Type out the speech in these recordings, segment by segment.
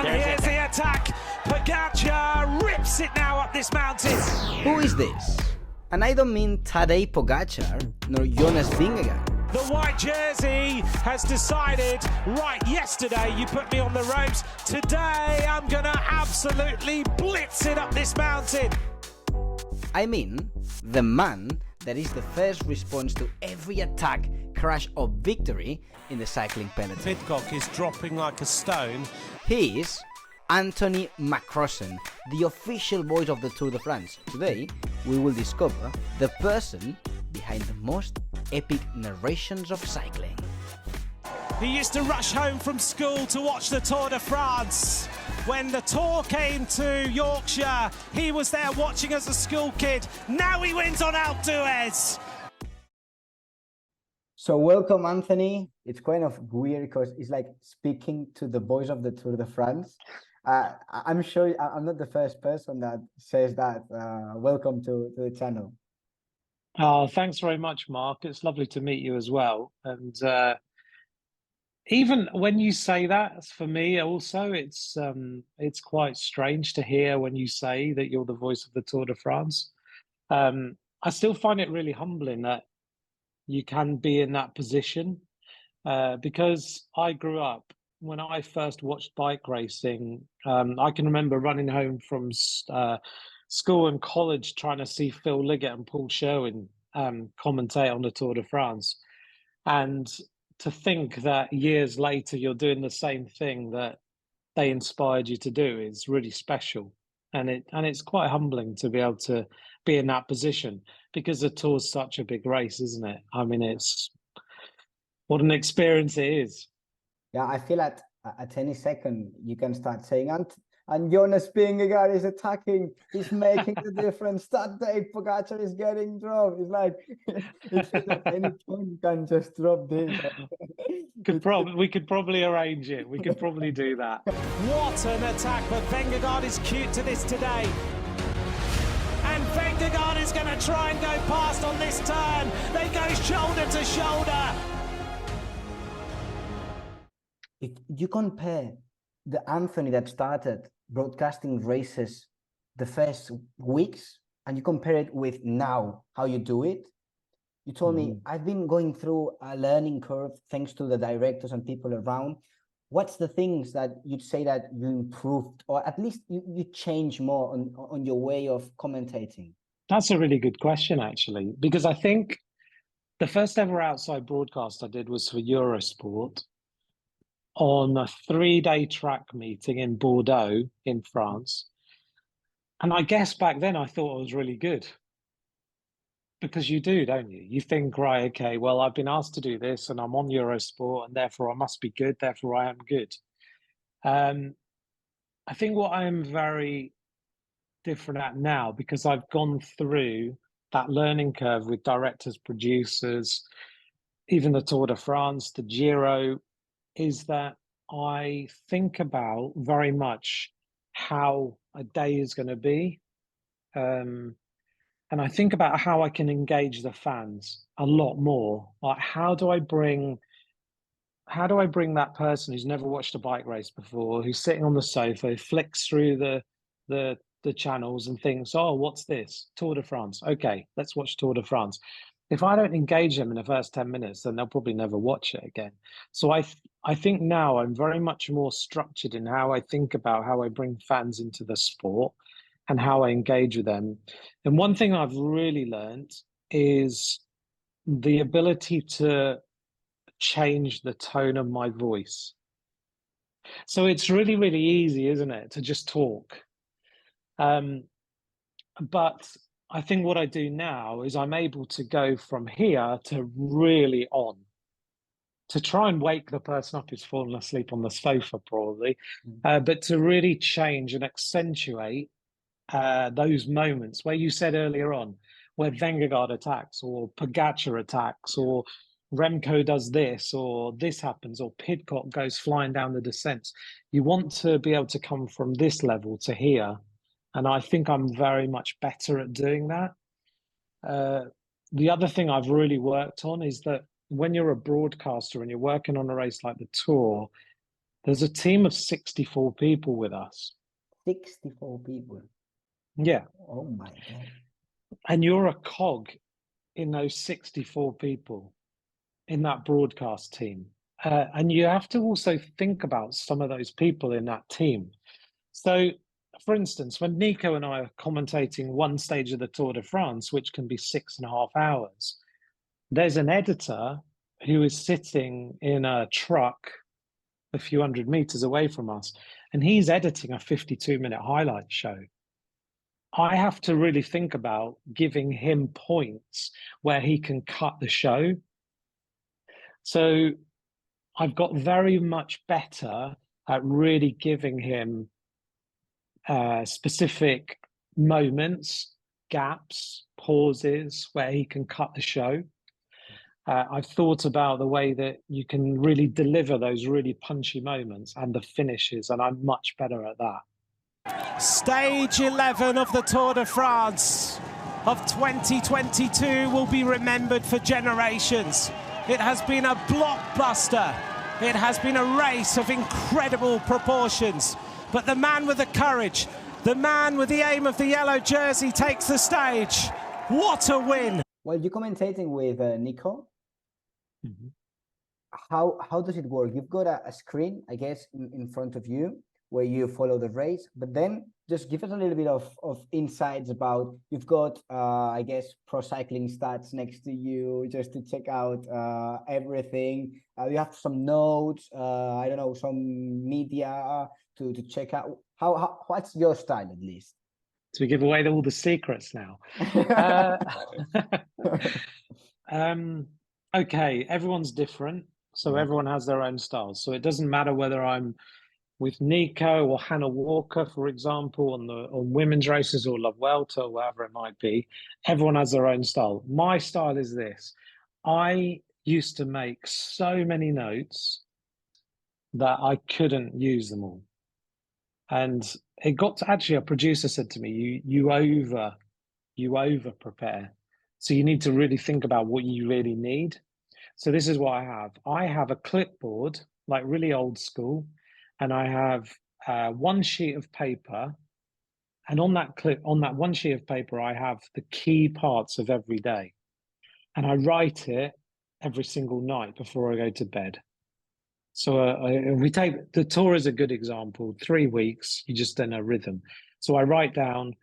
And here's the attack. Pogacar rips it now up this mountain. Who is this? And I don't mean Tadej Pogacar nor Jonas Vingegaard. The white jersey has decided, right, yesterday you put me on the ropes. Today I'm going to absolutely blitz it up this mountain. I mean, the man that is the first response to every attack, crash or victory in the cycling peloton. Peacock is dropping like a stone. He is Anthony McCrossan, the official voice of the Tour de France. Today, we will discover the person behind the most epic narrations of cycling. He used to rush home from school to watch the Tour de France. When the Tour came to Yorkshire, he was there watching as a school kid. Now he wins on Alpe d'Huez. So welcome, Anthony. It's kind of weird because it's like speaking to the voice of the Tour de France. I'm sure I'm not the first person that says that. Welcome to the channel. Oh, thanks very much, Mark. It's lovely to meet you as well. And even when you say that, for me also, it's quite strange to hear when you say that you're the voice of the Tour de France. I still find it really humbling that you can be in that position because I grew up, when I first watched bike racing, I can remember running home from school and college trying to see Phil Liggett and Paul Sherwin commentate on the Tour de France. And to think that years later you're doing the same thing that they inspired you to do is really special. And it's quite humbling to be able to be in that position because the Tour's such a big race, isn't it? I mean, it's what an experience it is. Yeah, I feel at any second you can start saying, and Jonas Vingegaard is attacking, he's making the difference. Tadej Pogacar is getting dropped. It's like, at any point you can just drop this. We could probably arrange it. We could probably do that. What an attack, but Vingegaard is cute to this today. And Vingegaard is going to try and go past on this turn. They go shoulder to shoulder. If you compare the Anthony that started broadcasting races the first weeks and you compare it with now, how you do it, you told me, I've been going through a learning curve thanks to the directors and people around. What's the things that you'd say that you improved, or at least you changed more on your way of commentating? That's a really good question, actually, because I think the first ever outside broadcast I did was for Eurosport on a 3-day track meeting in Bordeaux in France. And I guess back then I thought I was really good. Because you do, don't you? You think, right, okay, well, I've been asked to do this and I'm on Eurosport and therefore I must be good, therefore I am good. I think what I am very different at now, because I've gone through that learning curve with directors, producers, even the Tour de France, the Giro, is that I think about very much how a day is going to be. And I think about how I can engage the fans a lot more. Like, how do I bring that person who's never watched a bike race before, who's sitting on the sofa, flicks through the channels and thinks, oh, what's this? Tour de France. Okay, let's watch Tour de France. If I don't engage them in the first 10 minutes, then they'll probably never watch it again. So I think now I'm very much more structured in how I think about how I bring fans into the sport and how I engage with them. And one thing I've really learned is the ability to change the tone of my voice. So it's really, really easy, isn't it, to just talk. But I think what I do now is I'm able to go from here to really on, to try and wake the person up who's fallen asleep on the sofa probably, but to really change and accentuate those moments where you said earlier on, where Vingegaard attacks or Pogacar attacks or Remco does this or this happens or Pidcock goes flying down the descents. You want to be able to come from this level to here. And I think I'm very much better at doing that. The other thing I've really worked on is that when you're a broadcaster and you're working on a race like the Tour, There's a team of 64 people with us. 64 people. Yeah. Oh my God. And you're a cog in those 64 people in that broadcast team. And you have to also think about some of those people in that team. So, for instance, when Nico and I are commentating one stage of the Tour de France, which can be 6.5 hours, there's an editor who is sitting in a truck a few hundred meters away from us, and he's editing a 52-minute highlight show. I have to really think about giving him points where he can cut the show. So I've got very much better at really giving him specific moments, gaps, pauses where he can cut the show. I've thought about the way that you can really deliver those really punchy moments and the finishes, and I'm much better at that. Stage 11 of the Tour de France of 2022 will be remembered for generations. It has been a blockbuster. It has been a race of incredible proportions. But the man with the courage, the man with the aim of the yellow jersey takes the stage. What a win! Well, you're commentating with Nico. Mm-hmm. How does it work? You've got a screen, I guess, in front of you where you follow the race, but then just give us a little bit of insights about, you've got, I guess, pro cycling stats next to you just to check out everything. You have some notes, I don't know, some media to check out. What's your style, at least? So we give away all the secrets now. Okay, everyone's different, so everyone has their own style. So it doesn't matter whether I'm with Nico or Hannah Walker, for example, on women's races or La Vuelta or whatever it might be. Everyone has their own style. My style is this. I used to make so many notes that I couldn't use them all. And it got to, actually, a producer said to me, you over prepare. So you need to really think about what you really need. So this is what I have. I have a clipboard, like really old school, and I have one sheet of paper. And on that one sheet of paper, I have the key parts of every day. And I write it every single night before I go to bed. So we take the Tour as a good example. 3 weeks, you're just in a rhythm. So I write down,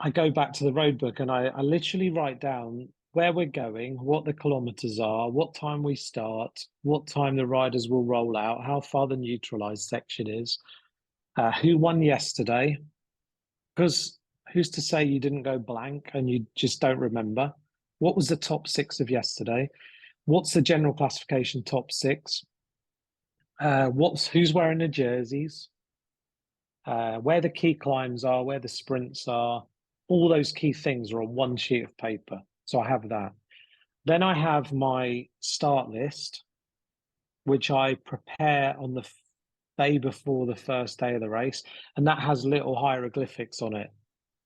I go back to the road book, and I literally write down where we're going, what the kilometers are, what time we start, what time the riders will roll out, how far the neutralized section is, who won yesterday, because who's to say you didn't go blank and you just don't remember? What was the top 6 of yesterday? What's the general classification top 6? Who's wearing the jerseys? Where the key climbs are, where the sprints are, all those key things are on one sheet of paper. So I have that. Then I have my start list, which I prepare on the day before the first day of the race. And that has little hieroglyphics on it.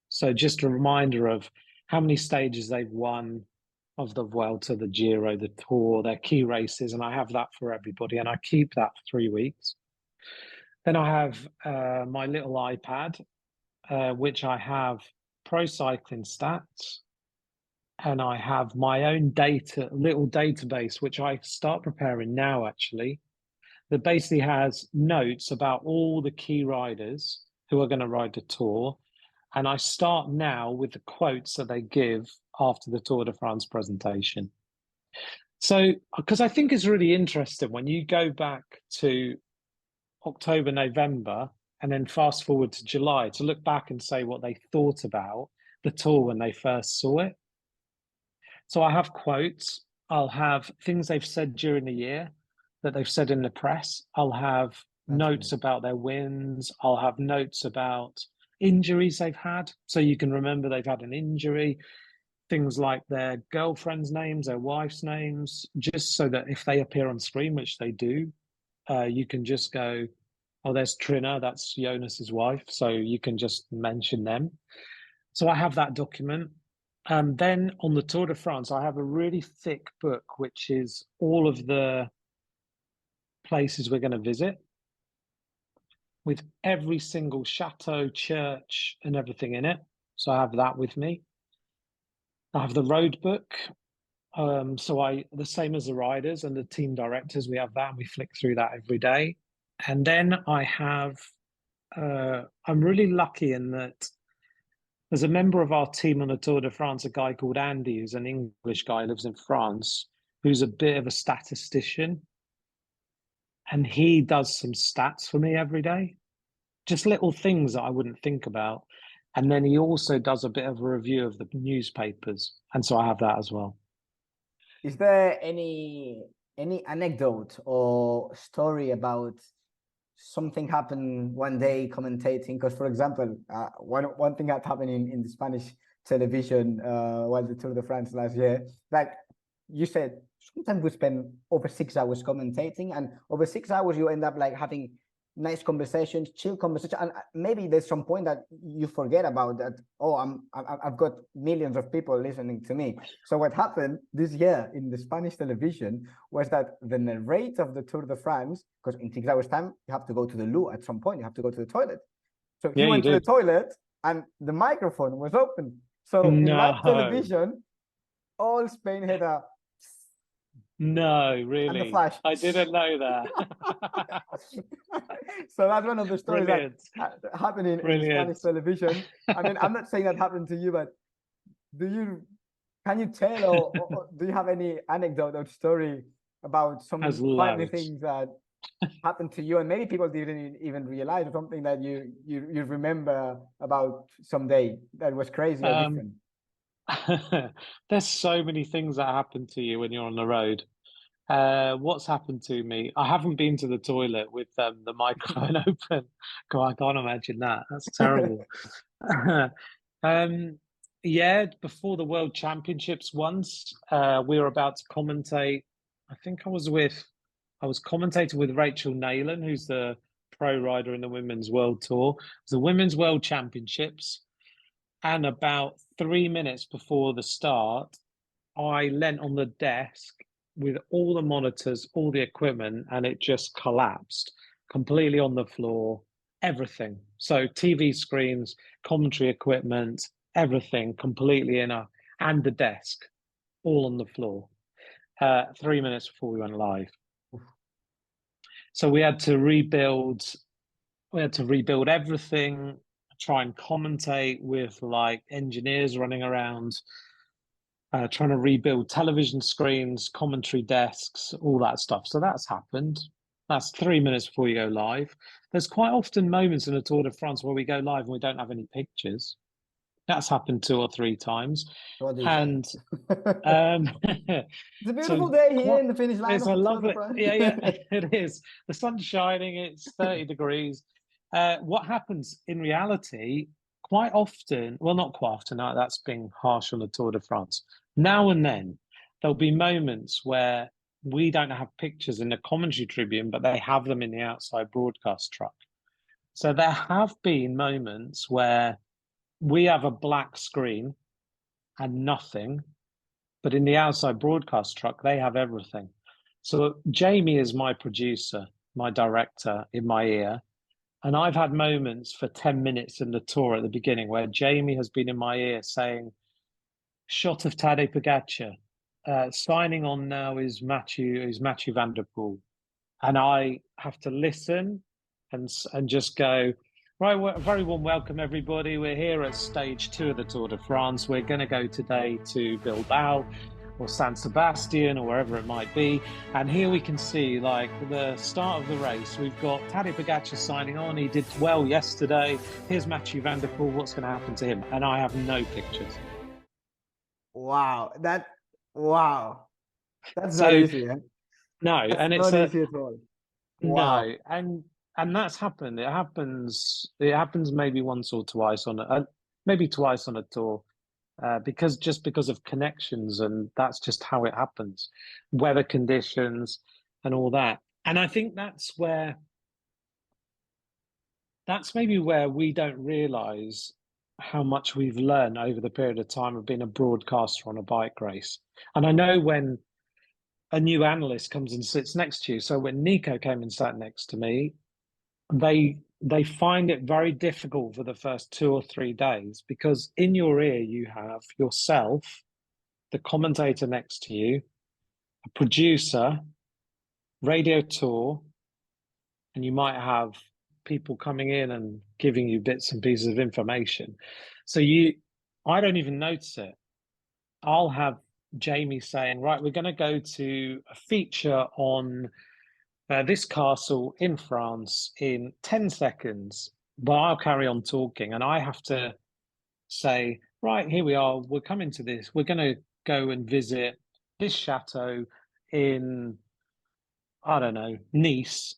So just a reminder of how many stages they've won of the Vuelta, the Giro, the Tour, their key races. And I have that for everybody. And I keep that for 3 weeks. Then I have my little iPad, which I have pro cycling stats. And I have my own little database, which I start preparing now, actually, that basically has notes about all the key riders who are going to ride the Tour. And I start now with the quotes that they give after the Tour de France presentation. So, because I think it's really interesting when you go back to October, November, and then fast forward to July to look back and say what they thought about the Tour when they first saw it. So I have quotes. I'll have things they've said during the year that they've said in the press. I'll have notes about their wins. I'll have notes about injuries they've had. So you can remember they've had an injury. Things like their girlfriend's names, their wife's names, just so that if they appear on screen, which they do, you can just go, oh, there's Trina, that's Jonas's wife. So you can just mention them. So I have that document. Then on the Tour de France, I have a really thick book, which is all of the places we're going to visit. with every single chateau, church, and everything in it. So I have that with me. I have the road book. The same as the riders and the team directors, we have that and we flick through that every day. And then I have, I'm really lucky in that there's a member of our team on the Tour de France, a guy called Andy, who's an English guy, lives in France, who's a bit of a statistician. And he does some stats for me every day, just little things that I wouldn't think about. And then he also does a bit of a review of the newspapers. And so I have that as well. Is there any anecdote or story about something happened one day commentating? Because, for example, one thing that happened in the Spanish television while the Tour de France last year, like you said, sometimes we spend over 6 hours commentating, and over 6 hours you end up like having nice conversations, chill conversation, and maybe there's some point that you forget about that. Oh, I've got millions of people listening to me. So what happened this year in the Spanish television was that the narrator of the Tour de France, because in 6 hours time you have to go to the loo at some point, you have to go to the toilet. So he went to the toilet and the microphone was open. So in live television, all Spain had a No, really? I didn't know that. So that's one of the stories that happening in Spanish television. I mean, I'm not saying that happened to you, but can you tell or do you have any anecdote or story about some funny things that happened to you and maybe people didn't even realize, or something that you remember about someday that was crazy or different? There's so many things that happen to you when you're on the road. What's happened to me? I haven't been to the toilet with the microphone open. God, I can't imagine that. That's terrible. Yeah, before the World Championships once, we were about to commentate. I think I was commentating with Rachel Neylan, who's the pro rider in the Women's World Tour. It was the Women's World Championships. And about 3 minutes before the start, I leant on the desk with all the monitors, all the equipment, and it just collapsed completely on the floor, everything. So TV screens, commentary equipment, everything completely and the desk, all on the floor, 3 minutes before we went live. So we had to rebuild everything, try and commentate with like engineers running around, trying to rebuild television screens, commentary desks, all that stuff. So that's happened. That's 3 minutes before you go live. There's quite often moments in the Tour de France where we go live and we don't have any pictures. That's happened 2 or 3 times. And it's a beautiful day here in the finish line. It's a lovely, yeah, it is. The sun's shining. It's 30 degrees. What happens in reality quite often, well, not quite often, that's being harsh on the Tour de France. Now and then, there'll be moments where we don't have pictures in the commentary tribune, but they have them in the outside broadcast truck. So there have been moments where we have a black screen and nothing, but in the outside broadcast truck, they have everything. So Jamie is my producer, my director in my ear. And I've had moments for 10 minutes in the tour at the beginning where Jamie has been in my ear saying, shot of Tadej Pogačar, signing on now is Mathieu van der Poel. And I have to listen and just go, right, very warm welcome, everybody. We're here at stage 2 of the Tour de France. We're going to go today to Bilbao or San Sebastian or wherever it might be. And here we can see like the start of the race. We've got Tadej Pogačar signing on. He did well yesterday. Here's Mathieu van der Poel. What's going to happen to him? And I have no pictures. Wow. That's not easy. No, and it's not easy at all. Wow. No, and that's happened. It happens maybe once or twice maybe twice on a tour. Because of connections, and that's just how it happens, weather conditions and all that. And I think that's maybe where we don't realize how much we've learned over the period of time of being a broadcaster on a bike race. And I know when a new analyst comes and sits next to you, so when Nico came and sat next to me, they they find it very difficult for the first 2 or 3 days because in your ear you have yourself, the commentator next to you, a producer, radio tour, and you might have people coming in and giving you bits and pieces of information. So I don't even notice it. I'll have Jamie saying, right, we're going to go to a feature on this castle in France in 10 seconds, but I'll carry on talking. And I have to say, right, here we are. We're coming to this. We're going to go and visit this chateau in, I don't know, Nice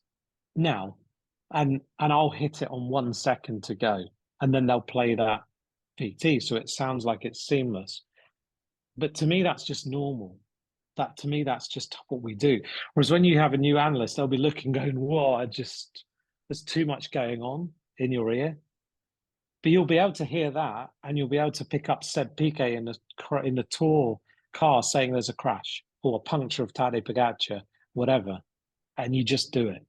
now. And I'll hit it on 1 second to go. And then they'll play that PT. So it sounds like it's seamless. But to me, that's just normal. To me, that's just what we do. Whereas when you have a new analyst, they'll be looking, going, whoa, there's too much going on in your ear. But you'll be able to hear that, and you'll be able to pick up Seb Piquet in the tour car saying there's a crash or a puncture of Tadej Pogacar, whatever, and you just do it.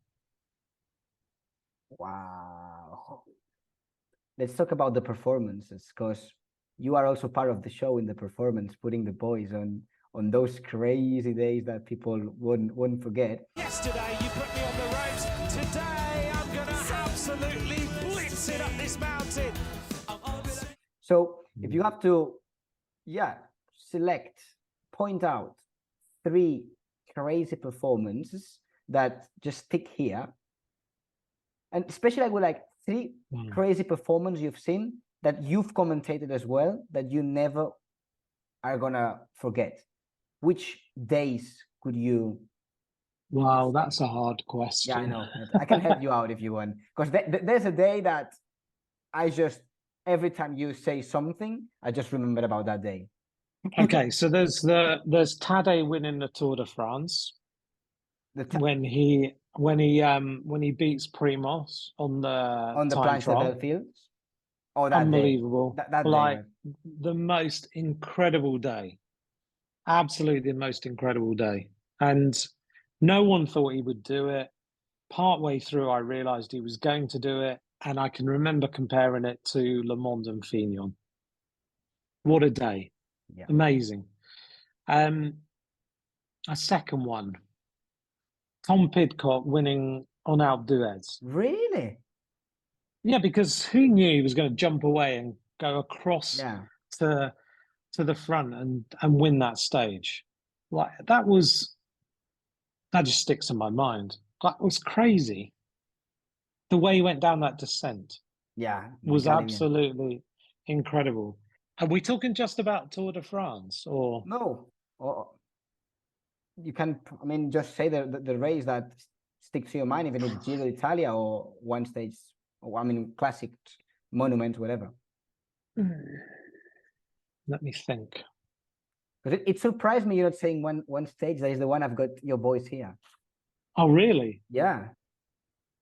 Wow. Let's talk about the performances, because you are also part of the show in the performance, putting the boys on those crazy days that people won't forget. Yesterday you put me on the ropes. Today I'm gonna absolutely blitz it up this mountain. So if you have to, point out 3 crazy performances that just stick here, and especially with like 3 crazy performances you've seen that you've commentated as well, that you never are gonna forget. Which days could you? Wow, that's a hard question. Yeah, I know. I can help you out if you want, because there's a day that every time you say something, I just remember about that day. Okay, so there's Tadej winning the Tour de France when he beats Primoz on the time trial. Fields. Oh, that unbelievable! Day. That like day. The most incredible day, absolutely the most incredible day, and no one thought he would do it. Partway through, I realised he was going to do it, and I can remember comparing it to Le Mans and Fignon. What a day! Yeah. Amazing. A second one, Tom Pidcock winning on Alpe d'Huez. Really? Yeah, because who knew he was going to jump away and go across to the front and win that stage? Like that just sticks in my mind. That was crazy. The way he went down that descent, was absolutely incredible. Are we talking just about Tour de France, or no? Or you can, just say the race that sticks to your mind, even if Giro d'Italia or one stage, or classic monument, whatever. Let me think. Because it surprised me you're not saying one stage. That is the one I've got your boys here. Oh, really? Yeah,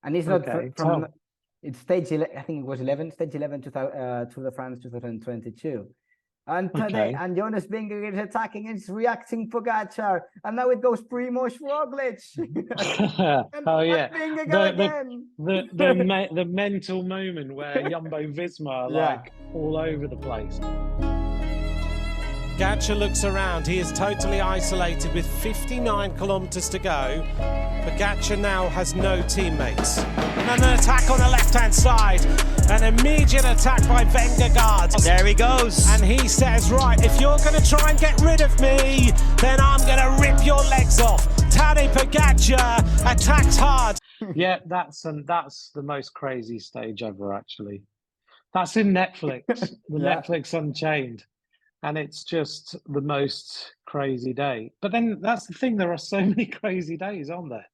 and it's not from. It's stage 11, I think it was 11, stage 11 to Tour de France 2022. And today, and Jonas Vingegaard is attacking and it's reacting Pogacar. And now it goes Primoz Roglic. Oh, yeah. The mental moment where Jumbo-Visma are all over the place. Pogacar looks around. He is totally isolated with 59 kilometres to go. Pogacar now has no teammates. And an attack on the left-hand side. An immediate attack by Vingegaard. There he goes. And he says, right, if you're going to try and get rid of me, then I'm going to rip your legs off. Tadej Pogacar attacks hard. Yeah, that's the most crazy stage ever, actually. That's in Netflix. Netflix Unchained. And it's just the most crazy day. But then that's the thing, there are so many crazy days, aren't there?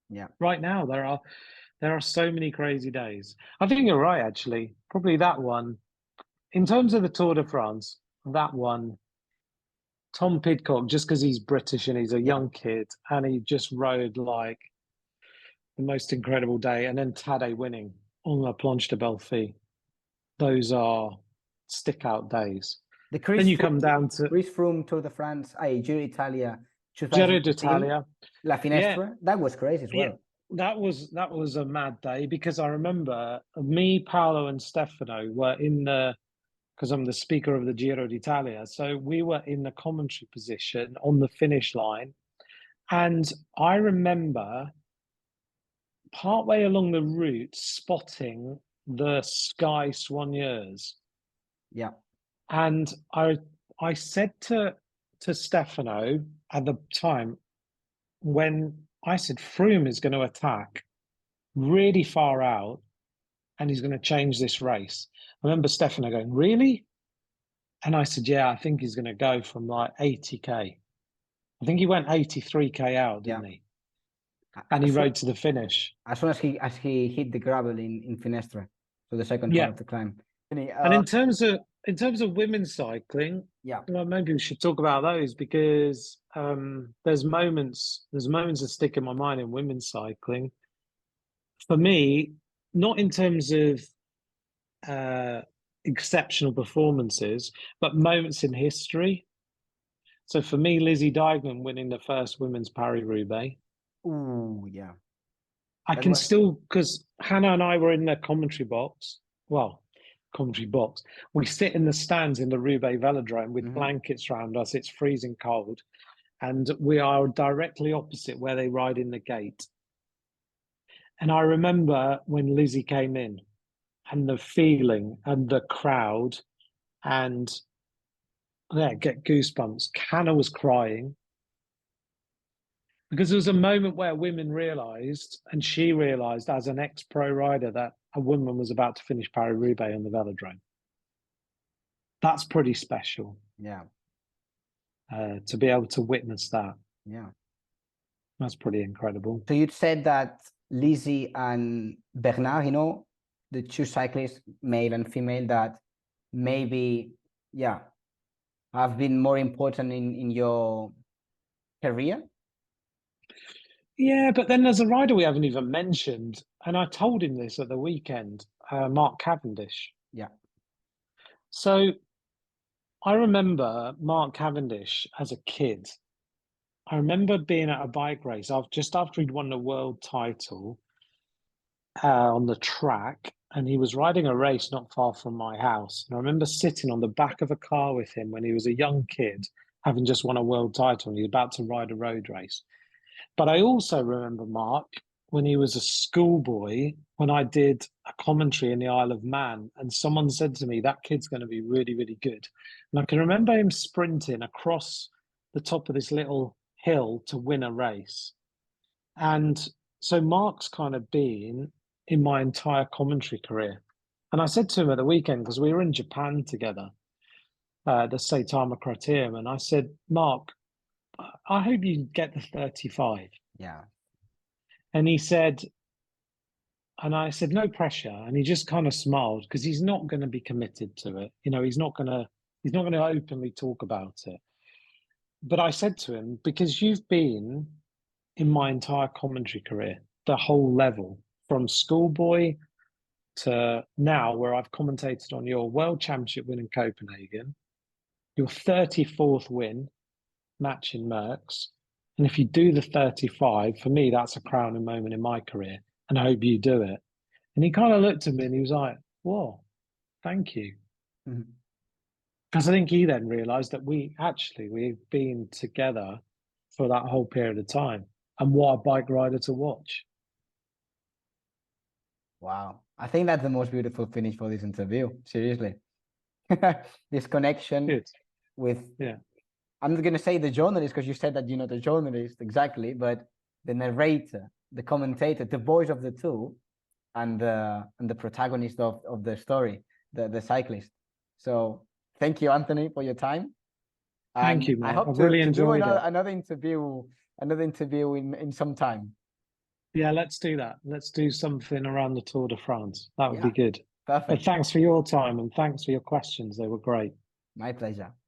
Yeah. Right now there are so many crazy days. I think you're right, actually. Probably that one. In terms of the Tour de France, that one, Tom Pidcock, just because he's British and he's a young kid and he just rode like the most incredible day. And then Tadej winning on La Planche de Belfi. Those are stick-out days. Then you come down to Chris Froome Tour de France, Giro d'Italia, Giro d'Italia, La Finestra. That was crazy as well. that was a mad day because I remember me, Paolo, and Stefano were in the because I'm the speaker of the Giro d'Italia, so we were in the commentary position on the finish line, and I remember partway along the route spotting the Sky Soigneurs, Yeah. and I said to Stefano at the time when I said Froome is going to attack really far out and he's going to change this race. I remember Stefano going, really? And I said, yeah, I think he's going to go from like 80k. I think he went 83k out, didn't he? And he rode to the finish. As soon as he hit the gravel in Finestre, so the second part of the climb. And in terms of women's cycling, well, maybe we should talk about those because there's moments that stick in my mind in women's cycling. For me, not in terms of exceptional performances, but moments in history. So for me, Lizzie Deignan winning the first women's Paris-Roubaix. Ooh, yeah. I can still, because Hannah and I were in the commentary box. Well, commentary box. We sit in the stands in the Roubaix Velodrome with blankets around us. It's freezing cold. And we are directly opposite where they ride in the gate. And I remember when Lizzie came in and the feeling and the crowd and get goosebumps. Hannah was crying because there was a moment where women realised, and she realised as an ex-pro rider, that a woman was about to finish Paris-Roubaix on the velodrome. That's pretty special. Yeah. To be able to witness that. Yeah. That's pretty incredible. So you'd said that Lizzie and Bernard, the two cyclists, male and female, that maybe, have been more important in your career? Yeah, but then there's a rider we haven't even mentioned, and I told him this at the weekend, Marc Cavendish. Yeah. So I remember Marc Cavendish as a kid. I remember being at a bike race just after he'd won the world title on the track, and he was riding a race not far from my house. And I remember sitting on the back of a car with him when he was a young kid, having just won a world title, and he was about to ride a road race. But I also remember Marc when he was a schoolboy, when I did a commentary in the Isle of Man, and someone said to me, that kid's going to be really, really good. And I can remember him sprinting across the top of this little hill to win a race. And so Marc's kind of been in my entire commentary career. And I said to him at the weekend, because we were in Japan together, the Saitama Criterium, and I said, Marc, I hope you get the 35. Yeah. And he said, and I said, no pressure. And he just kind of smiled because he's not going to be committed to it. He's not going to openly talk about it. But I said to him, because you've been in my entire commentary career, the whole level, from schoolboy to now, where I've commentated on your World Championship win in Copenhagen, your 34th win, matching Merckx. And if you do the 35, for me, that's a crowning moment in my career. And I hope you do it. And he kind of looked at me and he was like, whoa, thank you. Because I think he then realised that we've been together for that whole period of time. And what a bike rider to watch. Wow. I think that's the most beautiful finish for this interview. Seriously. This connection with, I'm not going to say the journalist, because you said that you're not a journalist exactly, but the narrator, the commentator, the voice of the two, and the protagonist of the story, the cyclist. So thank you, Anthony, for your time. Thank you, Marc. I hope I've to really do enjoyed another interview in some time. Yeah, let's do that. Let's do something around the Tour de France. That would be good. Perfect. But thanks for your time and thanks for your questions. They were great. My pleasure.